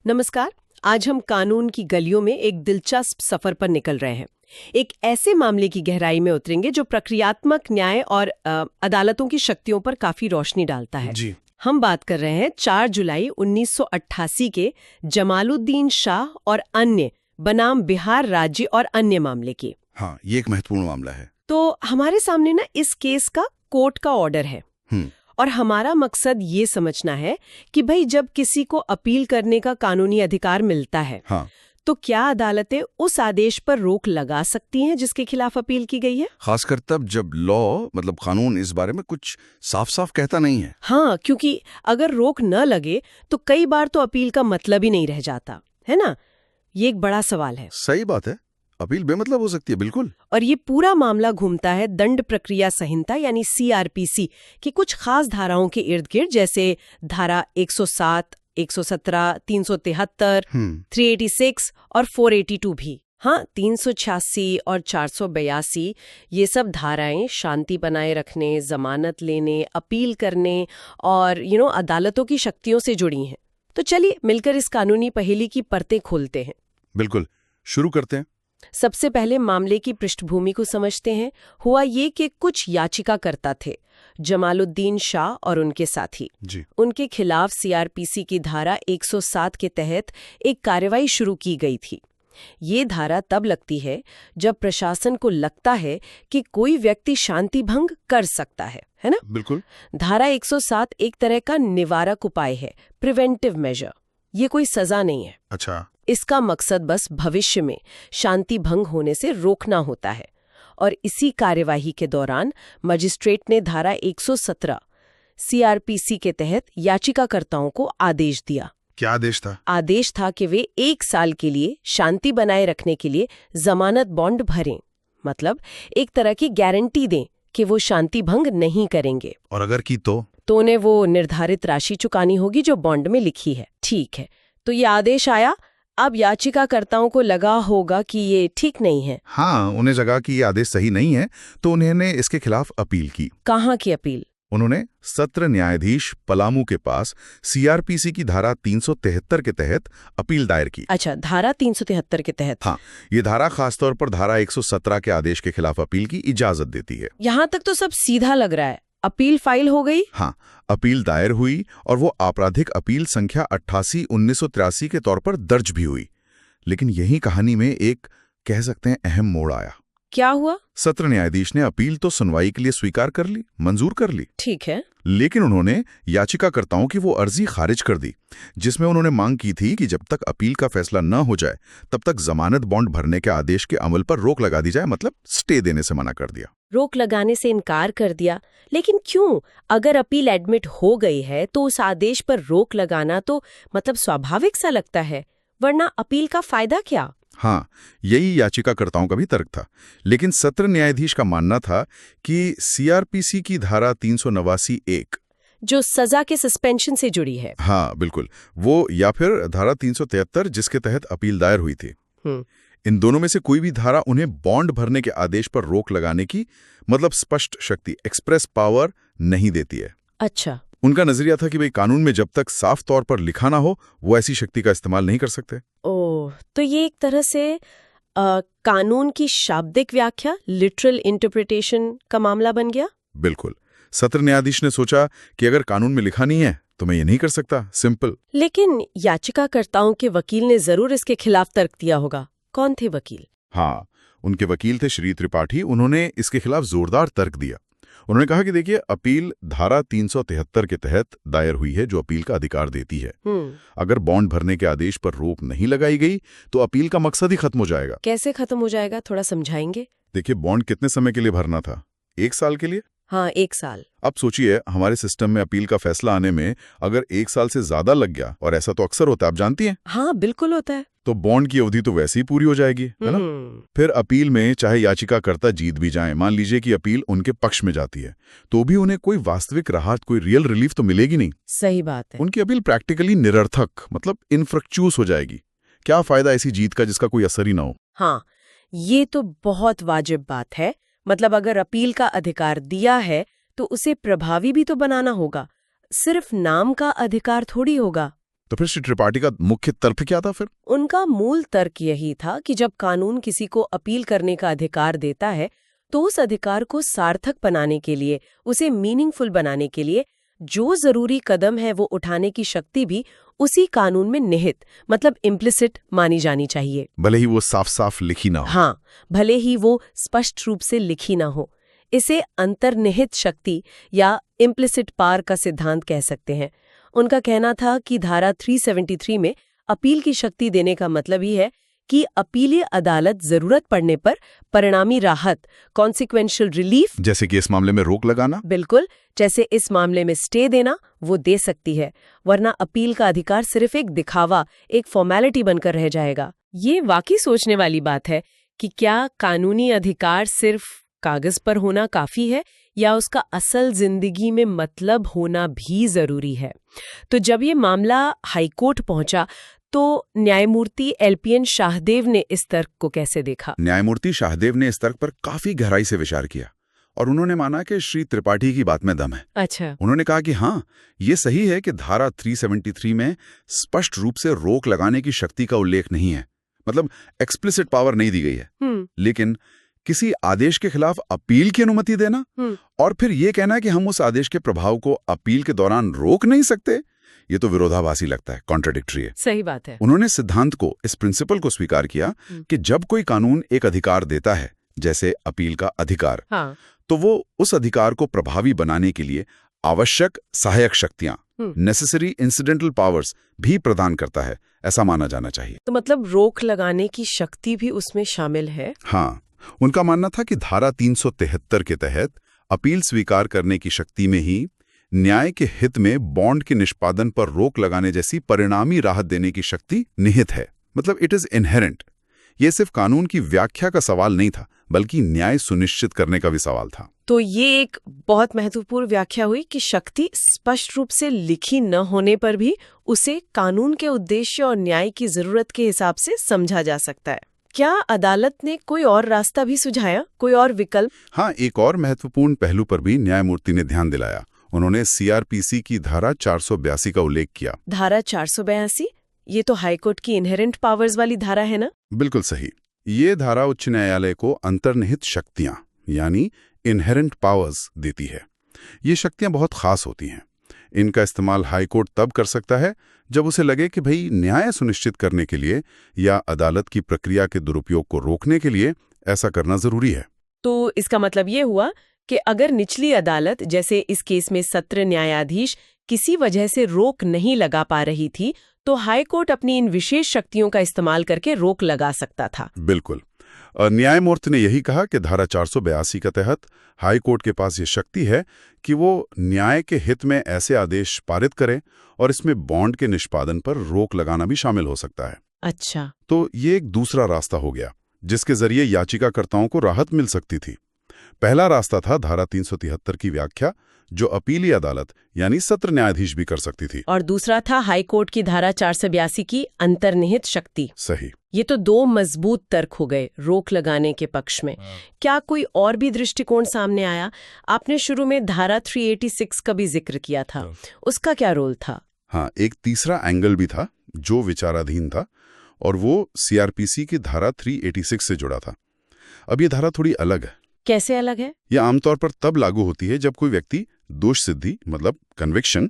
नमस्कार। आज हम कानून की गलियों में एक दिलचस्प सफर पर निकल रहे हैं। एक ऐसे मामले की गहराई में उतरेंगे जो प्रक्रियात्मक न्याय और अदालतों की शक्तियों पर काफी रोशनी डालता है। जी। हम बात कर रहे हैं 4 जुलाई 1988 के जमालुद्दीन शाह और अन्य बनाम बिहार राज्य और अन्य मामले की। हाँ, ये एक महत्वपूर्ण मामला है। तो हमारे सामने ना इस केस का कोर्ट का ऑर्डर है और हमारा मकसद ये समझना है कि भाई जब किसी को अपील करने का कानूनी अधिकार मिलता है हाँ। तो क्या अदालतें उस आदेश पर रोक लगा सकती हैं जिसके खिलाफ अपील की गई है? खासकर तब जब लॉ मतलब कानून इस बारे में कुछ साफ साफ कहता नहीं है। हाँ, क्योंकि अगर रोक न लगे तो कई बार तो अपील का मतलब ही नहीं रह जाता है ना। ये एक बड़ा सवाल है। सही बात है, अपील बेमतलब हो सकती है। बिल्कुल। और ये पूरा मामला घूमता है दंड प्रक्रिया संहिता यानी CRPC की कुछ खास धाराओं के इर्द गिर्द, जैसे धारा 107, 117, 373, 386 और 482 भी। हाँ, 386 और 482 ये सब धाराएं शांति बनाए रखने, जमानत लेने, अपील करने और अदालतों की शक्तियों से जुड़ी हैं। तो चलिए मिलकर इस कानूनी पहेली की परतें खोलते हैं। बिल्कुल, शुरू करते हैं। सबसे पहले मामले की पृष्ठभूमि को समझते हैं। हुआ ये कि कुछ याचिकाकर्ता थे, जमालुद्दीन शाह और उनके साथी। जी। उनके खिलाफ CRPC की धारा 107 के तहत एक कार्रवाई शुरू की गई थी। ये धारा तब लगती है जब प्रशासन को लगता है कि कोई व्यक्ति शांति भंग कर सकता है ना। बिल्कुल। धारा 107 एक तरह का निवारक उपाय है, प्रिवेंटिव मेजर। ये कोई सजा नहीं है। अच्छा। इसका मकसद बस भविष्य में शांति भंग होने से रोकना होता है। और इसी कार्यवाही के दौरान मजिस्ट्रेट ने धारा 117 CRPC के तहत याचिकाकर्ताओं को आदेश दिया। क्या आदेश था? आदेश था कि वे 1 साल के लिए शांति बनाए रखने के लिए जमानत बॉन्ड भरें, मतलब एक तरह की गारंटी दें कि वो शांति भंग नहीं करेंगे। और अगर की तो उन्हें वो निर्धारित राशि चुकानी होगी जो बॉन्ड में लिखी है। ठीक है, तो ये आदेश आया। अब याचिकाकर्ताओं को लगा होगा कि ये ठीक नहीं है। हाँ, उन्हें लगा कि ये आदेश सही नहीं है, तो उन्होंने इसके खिलाफ अपील की। कहाँ की अपील? उन्होंने सत्र न्यायाधीश पलामू के पास CRPC की धारा 373 के तहत अपील दायर की। अच्छा, धारा 373 के तहत। हाँ, ये धारा खासतौर पर धारा 117 के आदेश के खिलाफ अपील की इजाजत देती है। यहाँ तक तो सब सीधा लग रहा है। अपील फाइल हो गई। हाँ, अपील दायर हुई और वो आपराधिक अपील संख्या 88/1983 के तौर पर दर्ज भी हुई। लेकिन यही कहानी में एक कह सकते हैं अहम मोड़ आया। क्या हुआ? सत्र न्यायाधीश ने अपील तो सुनवाई के लिए स्वीकार कर ली, मंजूर कर ली। ठीक है। लेकिन उन्होंने याचिकाकर्ताओं की वो अर्जी खारिज कर दी जिसमें उन्होंने मांग की थी कि जब तक अपील का फैसला न हो जाए तब तक जमानत बॉन्ड भरने के आदेश के अमल पर रोक लगा दी जाए, मतलब स्टे देने से मना कर दिया। रोक लगाने से इनकार कर दिया। लेकिन क्यों? अगर अपील एडमिट हो गई है तो उस आदेश पर रोक लगाना तो मतलब स्वाभाविक सा लगता है, वरना अपील का फायदा क्या? हाँ, यही याचिकाकर्ताओं का भी तर्क था। लेकिन सत्र न्यायाधीश का मानना था कि CRPC की धारा 389(1) जो सजा के सस्पेंशन से जुड़ी है। हाँ बिल्कुल, वो या फिर धारा 373 जिसके तहत अपील दायर हुई थी, इन दोनों में से कोई भी धारा उन्हें बॉन्ड भरने के आदेश पर रोक लगाने की मतलब स्पष्ट शक्ति, एक्सप्रेस पावर नहीं देती है। अच्छा। उनका नजरिया था कि भाई कानून में जब तक साफ तौर पर लिखा ना हो वो ऐसी शक्ति का इस्तेमाल नहीं कर सकते। ओह, तो ये एक तरह से कानून की शाब्दिक व्याख्या, लिटरल इंटरप्रिटेशन का मामला बन गया। बिल्कुल। सत्र न्यायाधीश ने सोचा कि अगर कानून में लिखा नहीं है तो मैं ये नहीं कर सकता, सिंपल। लेकिन याचिकाकर्ताओं के वकील ने जरूर इसके खिलाफ तर्क दिया होगा। कौन थे वकील? हाँ, उनके वकील थे श्री त्रिपाठी। उन्होंने इसके खिलाफ जोरदार तर्क दिया। उन्होंने कहा कि देखिए, अपील धारा 373 के तहत दायर हुई है जो अपील का अधिकार देती है। अगर बॉन्ड भरने के आदेश पर रोक नहीं लगाई गई तो अपील का मकसद ही खत्म हो जाएगा। कैसे खत्म हो जाएगा, थोड़ा समझाएंगे? देखिए, बॉन्ड कितने समय के लिए भरना था? 1 साल के लिए। हाँ, 1 साल। अब सोचिए, हमारे सिस्टम में अपील का फैसला आने में अगर 1 साल से ज्यादा लग गया, और ऐसा तो अक्सर होता है, आप जानती हैं। हाँ बिल्कुल होता है। तो बॉन्ड की अवधि तो वैसे ही पूरी हो जाएगी, है ना। फिर अपील में चाहे याचिकाकर्ता जीत भी जाएं, मान लीजिए कि अपील उनके पक्ष में जाती है, तो भी उन्हें कोई वास्तविक राहत, कोई रियल रिलीफ तो मिलेगी नहीं। सही बात है। उनकी अपील प्रैक्टिकली निरर्थक, मतलब इनफ्रक्चुअस हो जाएगी। क्या फायदा ऐसी जीत का जिसका कोई असर ही ना हो। हाँ, ये तो बहुत वाजिब बात है। मतलब अगर अपील का अधिकार दिया है तो उसे प्रभावी भी तो बनाना होगा, सिर्फ नाम का अधिकार थोड़ी होगा। तो फिर श्री त्रिपाठी का मुख्य तर्क क्या था फिर? उनका मूल तर्क यही था कि जब कानून किसी को अपील करने का अधिकार देता है तो उस अधिकार को सार्थक बनाने के लिए, उसे मीनिंगफुल बनाने के लिए जो जरूरी कदम है वो उठाने की शक्ति भी उसी कानून में निहित, मतलब इम्प्लिसिट मानी जानी चाहिए। भले ही वो साफ साफ लिखी ना हो। हाँ, भले ही वो स्पष्ट रूप से लिखी ना हो। इसे अंतर्निहित शक्ति या इम्प्लिसिट पावर का सिद्धांत कह सकते हैं। उनका कहना था कि धारा 373 में अपील की शक्ति देने का मतलब ही है कि अपीलीय अदालत जरूरत पड़ने पर परिणामी राहत, कॉन्सिक्वेंशियल रिलीफ, जैसे कि इस मामले में रोक लगाना, बिल्कुल, जैसे इस मामले में स्टे देना, वो दे सकती है। वरना अपील का अधिकार सिर्फ एक दिखावा, एक फॉर्मेलिटी बनकर रह जाएगा। ये वाकई सोचने वाली बात है कि क्या कानूनी अधिकार सिर्फ कागज पर होना काफी है या उसका असल जिंदगी में मतलब होना भी जरूरी है। तो जब ये मामला हाईकोर्ट पहुंचा तो न्यायमूर्ति एलपीएन शाहदेव ने इस तर्क को कैसे देखा? न्यायमूर्ति शाहदेव ने इस तर्क पर काफी गहराई से विचार किया और उन्होंने माना कि श्री त्रिपाठी की बात में दम है। अच्छा। उन्होंने कहा कि हाँ, ये सही है कि धारा 373 में स्पष्ट रूप से रोक लगाने की शक्ति का उल्लेख नहीं है, मतलब एक्सप्लिसिट पावर नहीं दी गई है। लेकिन किसी आदेश के खिलाफ अपील की अनुमति देना और फिर ये कहना कि हम उस आदेश के प्रभाव को अपील के दौरान रोक नहीं सकते, ये तो विरोधाभासी लगता है, कॉन्ट्राडिक्टरी है। सही बात है। उन्होंने सिद्धांत को, इस प्रिंसिपल को स्वीकार किया कि जब कोई कानून एक अधिकार देता है, जैसे अपील का अधिकार, हाँ, तो वो उस अधिकार को प्रभावी बनाने के लिए आवश्यक सहायक शक्तियां, नेसेसरी इंसिडेंटल पावर्स भी प्रदान करता है, ऐसा माना जाना चाहिए। तो मतलब रोक लगाने की शक्ति भी उसमें शामिल है। हाँ, उनका मानना था कि धारा 373 के तहत अपील स्वीकार करने की शक्ति में ही न्याय के हित में बॉन्ड के निष्पादन पर रोक लगाने जैसी परिणामी राहत देने की शक्ति निहित है, मतलब इट इज इनहेरेंट। ये सिर्फ कानून की व्याख्या का सवाल नहीं था, बल्कि न्याय सुनिश्चित करने का भी सवाल था। तो ये एक बहुत महत्वपूर्ण व्याख्या हुई कि शक्ति स्पष्ट रूप से लिखी न होने पर भी उसे कानून के उद्देश्य और न्याय की जरूरत के हिसाब से समझा जा सकता है। क्या अदालत ने कोई और रास्ता भी सुझाया, कोई और विकल्प? हाँ, एक और महत्वपूर्ण पहलू पर भी न्यायमूर्ति ने ध्यान दिलाया। उन्होंने सीआरपीसी की धारा 482 का उल्लेख किया। धारा 482? ये तो हाईकोर्ट की इनहेरेंट पावर्स वाली धारा है ना? बिल्कुल सही। ये धारा उच्च न्यायालय को अंतर्निहित शक्तियां यानी इनहेरेंट पावर्स देती है। ये शक्तियां बहुत खास होती हैं। इनका इस्तेमाल हाईकोर्ट तब कर सकता है जब उसे लगे कि भाई न्याय सुनिश्चित करने के लिए या अदालत की प्रक्रिया के दुरुपयोग को रोकने के लिए ऐसा करना जरूरी है। तो इसका मतलब ये हुआ कि अगर निचली अदालत, जैसे इस केस में सत्र न्यायाधीश, किसी वजह से रोक नहीं लगा पा रही थी तो हाईकोर्ट अपनी इन विशेष शक्तियों का इस्तेमाल करके रोक लगा सकता था। बिल्कुल। न्यायमूर्ति ने यही कहा कि धारा 482 के तहत हाईकोर्ट के पास ये शक्ति है कि वो न्याय के हित में ऐसे आदेश पारित करे और इसमें बॉन्ड के निष्पादन पर रोक लगाना भी शामिल हो सकता है। अच्छा। तो ये एक दूसरा रास्ता हो गया जिसके जरिए याचिकाकर्ताओं को राहत मिल सकती थी। पहला रास्ता था धारा 373 की व्याख्या, जो अपीली अदालत यानी सत्र न्यायाधीश भी कर सकती थी। और दूसरा था हाईकोर्ट की धारा 482 की अंतर्निहित शक्ति। सही। ये तो दो मजबूत तर्क हो गए रोक लगाने के पक्ष में। क्या कोई और भी दृष्टिकोण सामने आया? आपने शुरू में धारा 386 का भी जिक्र किया था, उसका क्या रोल था? हाँ, एक तीसरा एंगल भी था जो विचाराधीन था और वो सीआरपीसी की धारा 386 से जुड़ा था। अब ये धारा थोड़ी अलग है। कैसे अलग है? यह आमतौर पर तब लागू होती है जब कोई व्यक्ति दोष सिद्धि, मतलब कन्विक्शन,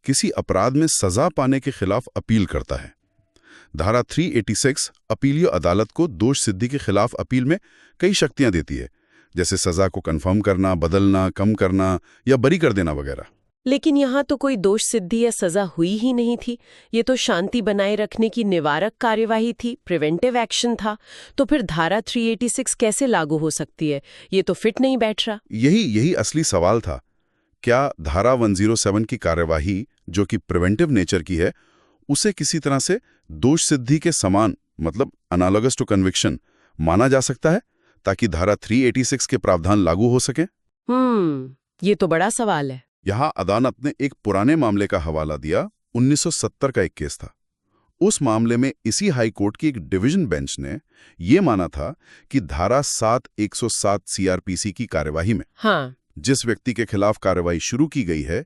किसी अपराध में सजा पाने के खिलाफ अपील करता है। धारा 386 अपीलीय अदालत को दोष सिद्धि के खिलाफ अपील में कई शक्तियां देती है, जैसे सजा को कंफर्म करना, बदलना, कम करना या बरी कर देना वगैरह। लेकिन यहाँ तो कोई दोष सिद्धि या सजा हुई ही नहीं थी। ये तो शांति बनाए रखने की निवारक कार्यवाही थी, प्रिवेंटिव एक्शन था। तो फिर धारा 386 कैसे लागू हो सकती है? ये तो फिट नहीं बैठ रहा। यही असली सवाल था। क्या धारा 107 की कार्यवाही, जो कि प्रिवेंटिव नेचर की है, उसे किसी तरह से दोष सिद्धि के समान, मतलब एनालॉगस टू कन्विक्शन, माना जा सकता है ताकि धारा 386 के प्रावधान लागू हो सके? ये तो बड़ा सवाल है। यहाँ अदालत ने एक पुराने मामले का हवाला दिया। 1970 का एक केस था। उस मामले में इसी हाई कोर्ट की एक डिवीजन बेंच ने यह माना था कि धारा 7(107) सीआरपीसी की कार्यवाही में, हाँ, जिस व्यक्ति के खिलाफ कार्रवाई शुरू की गई है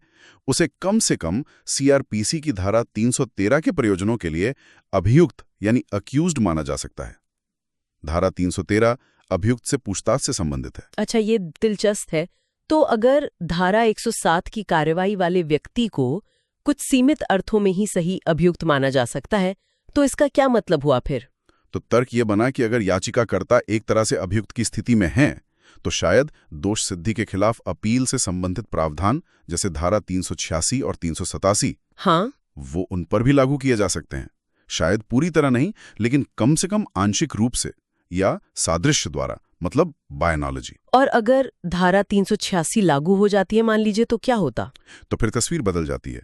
उसे कम से कम सीआरपीसी की धारा 313 के प्रयोजनों के लिए अभियुक्त यानी अक्यूज्ड माना जा सकता है। धारा 313 अभियुक्त से पूछताछ से संबंधित है। अच्छा, ये दिलचस्प है। तो अगर धारा 107 की कार्रवाई वाले व्यक्ति को कुछ सीमित अर्थों में ही सही अभियुक्त माना जा सकता है, तो इसका क्या मतलब हुआ फिर? तो तर्क ये बना कि अगर याचिकाकर्ता एक तरह से अभियुक्त की स्थिति में हैं, तो शायद दोष सिद्धि के खिलाफ अपील से संबंधित प्रावधान जैसे धारा 386 और 387 हाँ, वो उन पर भी लागू किए जा सकते हैं। शायद पूरी तरह नहीं, लेकिन कम से कम आंशिक रूप से या सादृश्य द्वारा, मतलब बाय एनालॉजी। और अगर धारा 386 लागू हो जाती है मान लीजिए, तो क्या होता? तो फिर तस्वीर बदल जाती है,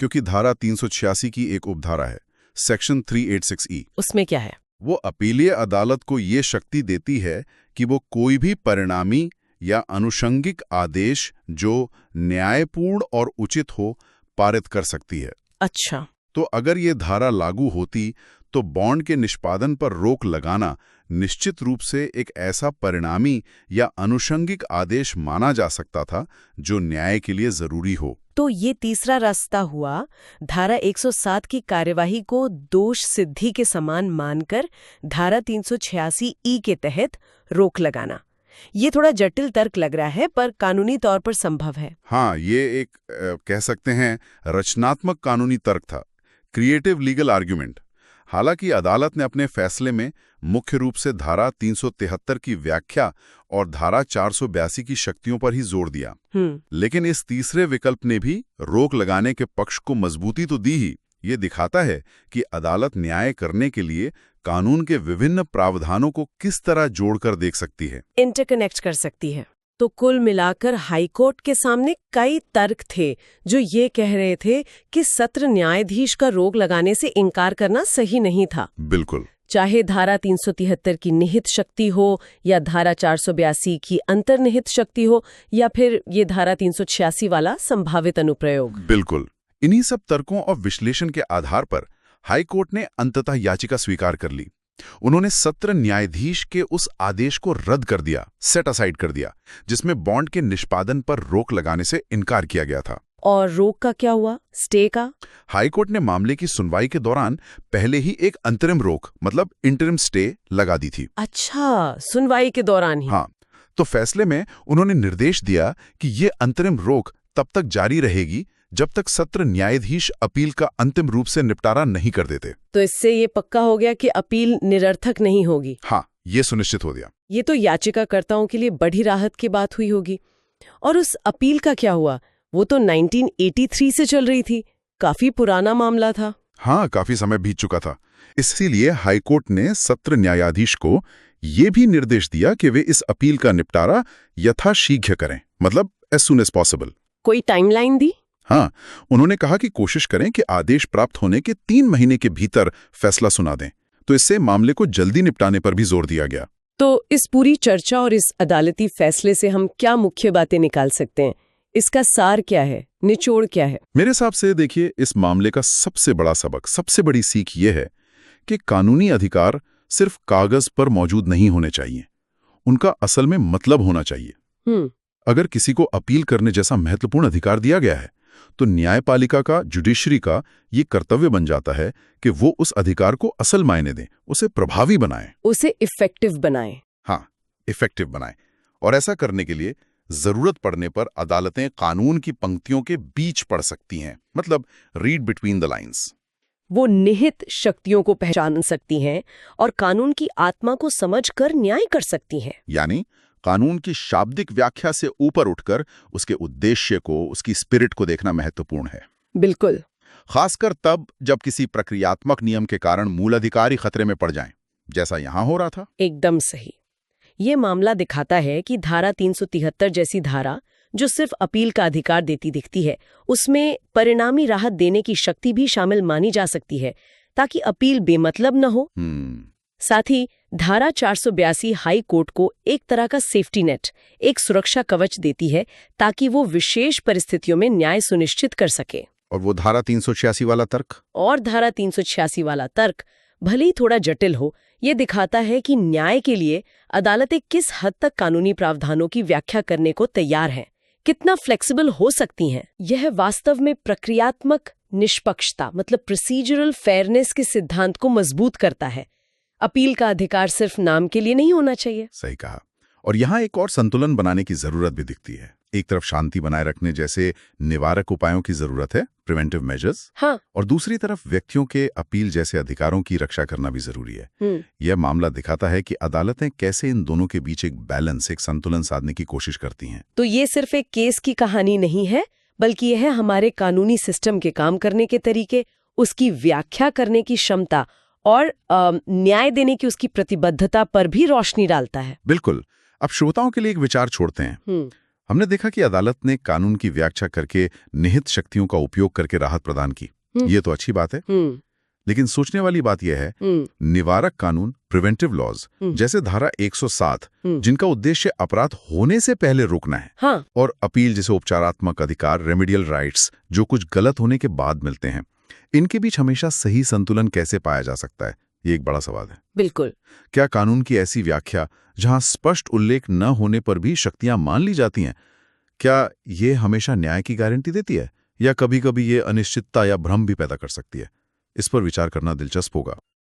क्योंकि धारा 386 की एक उपधारा है, सेक्शन 386E। उसमें क्या है? वो अपीलीय अदालत को ये शक्ति देती है कि वो कोई भी परिणामी या अनुषंगिक आदेश जो न्यायपूर्ण और उचित हो पारित कर सकती है। अच्छा, तो अगर ये धारा लागू होती तो बॉन्ड के निष्पादन पर रोक लगाना निश्चित रूप से एक ऐसा परिणामी या अनुषंगिक आदेश माना जा सकता था जो न्याय के लिए जरूरी हो। तो ये तीसरा रास्ता हुआ, धारा 107 की कार्यवाही को दोष सिद्धि के समान मानकर धारा 386E के तहत रोक लगाना। ये थोड़ा जटिल तर्क लग रहा है, पर कानूनी तौर पर संभव है। हाँ, ये एक कह सकते हैं रचनात्मक कानूनी तर्क था, क्रिएटिव लीगल आर्ग्यूमेंट। हालांकि अदालत ने अपने फैसले में मुख्य रूप से धारा 373 की व्याख्या और धारा 482 की शक्तियों पर ही जोर दिया, लेकिन इस तीसरे विकल्प ने भी रोक लगाने के पक्ष को मजबूती तो दी ही। ये दिखाता है कि अदालत न्याय करने के लिए कानून के विभिन्न प्रावधानों को किस तरह जोड़कर देख सकती है, इंटरकनेक्ट कर सकती है। तो कुल मिलाकर हाईकोर्ट के सामने कई तर्क थे जो ये कह रहे थे कि सत्र न्यायाधीश का रोक लगाने से इनकार करना सही नहीं था। बिल्कुल, चाहे धारा 373 की निहित शक्ति हो या धारा 482 की अंतर्निहित शक्ति हो या फिर ये धारा 386 वाला संभावित अनुप्रयोग। बिल्कुल। इन्हीं सब तर्कों और विश्लेषण के आधार पर हाईकोर्ट ने अंततः याचिका स्वीकार कर ली। उन्होंने सत्र न्यायाधीश के उस आदेश को रद्द कर दिया, सेट असाइड कर दिया, जिसमें बॉन्ड के निष्पादन पर रोक लगाने से इनकार किया गया था। और रोक का क्या हुआ? स्टे का? हाईकोर्ट ने मामले की सुनवाई के दौरान पहले ही एक अंतरिम रोक, मतलब इंटरिम स्टे लगा दी थी। अच्छा, सुनवाई के दौरान ही? हाँ, तो फैसले में उन्होंने निर्देश दिया कि ये अंतरिम रोक तब तक जारी रहेगी जब तक सत्र न्यायाधीश अपील का अंतिम रूप से निपटारा नहीं कर देते। तो इससे ये पक्का हो गया कि अपील निरर्थक नहीं होगी। हाँ, ये सुनिश्चित हो गया। ये तो याचिकाकर्ताओं के लिए बड़ी राहत की बात हुई होगी। और उस अपील का क्या हुआ? वो तो 1983 से चल रही थी, काफी पुराना मामला था। हाँ, काफी समय बीत चुका था। इसीलिए हाईकोर्ट ने सत्र न्यायाधीश को ये भी निर्देश दिया कि वे इस अपील का निपटारा यथाशीघ्र करें, मतलब एज सून एज पॉसिबल। कोई टाइमलाइन दी? हाँ, उन्होंने कहा कि कोशिश करें कि आदेश प्राप्त होने के 3 महीने के भीतर फैसला सुना दें। तो इससे मामले को जल्दी निपटाने पर भी जोर दिया गया। तो इस पूरी चर्चा और इस अदालती फैसले से हम क्या मुख्य बातें निकाल सकते हैं? इसका सार क्या है, निचोड़ क्या है? मेरे हिसाब से देखिए, इस मामले का सबसे बड़ा सबक, सबसे बड़ी सीख ये है कि कानूनी अधिकार सिर्फ कागज पर मौजूद नहीं होने चाहिए, उनका असल में मतलब होना चाहिए। अगर किसी को अपील करने जैसा महत्वपूर्ण अधिकार दिया गया है, तो न्यायपालिका का, जुडिशरी का ये कर्तव्य बन जाता है कि वो उस अधिकार को असल मायने दें, उसे प्रभावी बनाएं, उसे इफेक्टिव बनाएं। हाँ, इफेक्टिव बनाएं। और ऐसा करने के लिए जरूरत पड़ने पर अदालतें कानून की पंक्तियों के बीच पढ़ सकती हैं, मतलब रीड बिटवीन द लाइंस। वो निहित शक्तियों को पहचान सकती हैं और कानून की आत्मा को समझकर न्याय कर सकती हैं। यानी कानून की शाब्दिक व्याख्या से ऊपर उठकर उसके उद्देश्य को, उसकी स्पिरिट को देखना महत्वपूर्ण है। बिल्कुल। खासकर तब जब किसी प्रक्रियात्मक नियम के कारण मूल अधिकार ही खतरे में पड़ जाएं, जैसा यहां हो रहा था। एकदम सही। ये मामला दिखाता है कि धारा 373 जैसी धारा, जो सिर्फ अपील का अधिकार देती दिखती है, उसमें परिणामी राहत देने की शक्ति भी शामिल मानी जा सकती है, ताकि अपील बेमतलब न हो। साथ ही धारा 482 हाई कोर्ट को एक तरह का सेफ्टी नेट, एक सुरक्षा कवच देती है, ताकि वो विशेष परिस्थितियों में न्याय सुनिश्चित कर सके। और वो धारा 386 वाला तर्क? और धारा 386 वाला तर्क भले ही थोड़ा जटिल हो, ये दिखाता है कि न्याय के लिए अदालतें किस हद तक कानूनी प्रावधानों की व्याख्या करने को तैयार हैं, कितना फ्लेक्सिबल हो सकती हैं, यह वास्तव में प्रक्रियात्मक निष्पक्षता मतलब प्रोसीजरल फेयरनेस के सिद्धांत को मजबूत करता है। अपील का अधिकार सिर्फ नाम के लिए नहीं होना चाहिए। सही कहा। और यहाँ एक और संतुलन बनाने की जरूरत भी दिखती है। एक तरफ शांति बनाए रखने जैसे निवारक उपायों की जरूरत है, प्रिवेंटिव मेजर्स, हाँ। और दूसरी तरफ व्यक्तियों के अपील जैसे अधिकारों की रक्षा करना भी जरूरी है। यह मामला दिखाता है कि अदालतें कैसे इन दोनों के बीच एक बैलेंस, एक संतुलन साधने की कोशिश करती हैं। तो ये सिर्फ एक केस की कहानी नहीं है, बल्कि यह है हमारे कानूनी सिस्टम के काम करने के तरीके, उसकी व्याख्या करने की क्षमता और न्याय देने की उसकी प्रतिबद्धता पर भी रोशनी डालता है। बिल्कुल। अब श्रोताओं के लिए एक विचार छोड़ते हैं। हमने देखा कि अदालत ने कानून की व्याख्या करके निहित शक्तियों का उपयोग करके राहत प्रदान की। ये तो अच्छी बात है, लेकिन सोचने वाली बात यह है, निवारक कानून, प्रिवेंटिव लॉज जैसे धारा 107, जिनका उद्देश्य अपराध होने से पहले रोकना है, हाँ। और अपील जैसे उपचारात्मक अधिकार, रेमेडियल राइट्स, जो कुछ गलत होने के बाद मिलते हैं, इनके बीच हमेशा सही संतुलन कैसे पाया जा सकता है, ये एक बड़ा सवाल है। बिल्कुल। क्या कानून की ऐसी व्याख्या जहां स्पष्ट उल्लेख न होने पर भी शक्तियां मान ली जाती हैं, क्या ये हमेशा न्याय की गारंटी देती है, या कभी-कभी ये अनिश्चितता या भ्रम भी पैदा कर सकती है? इस पर विचार करना दिलचस्प होगा।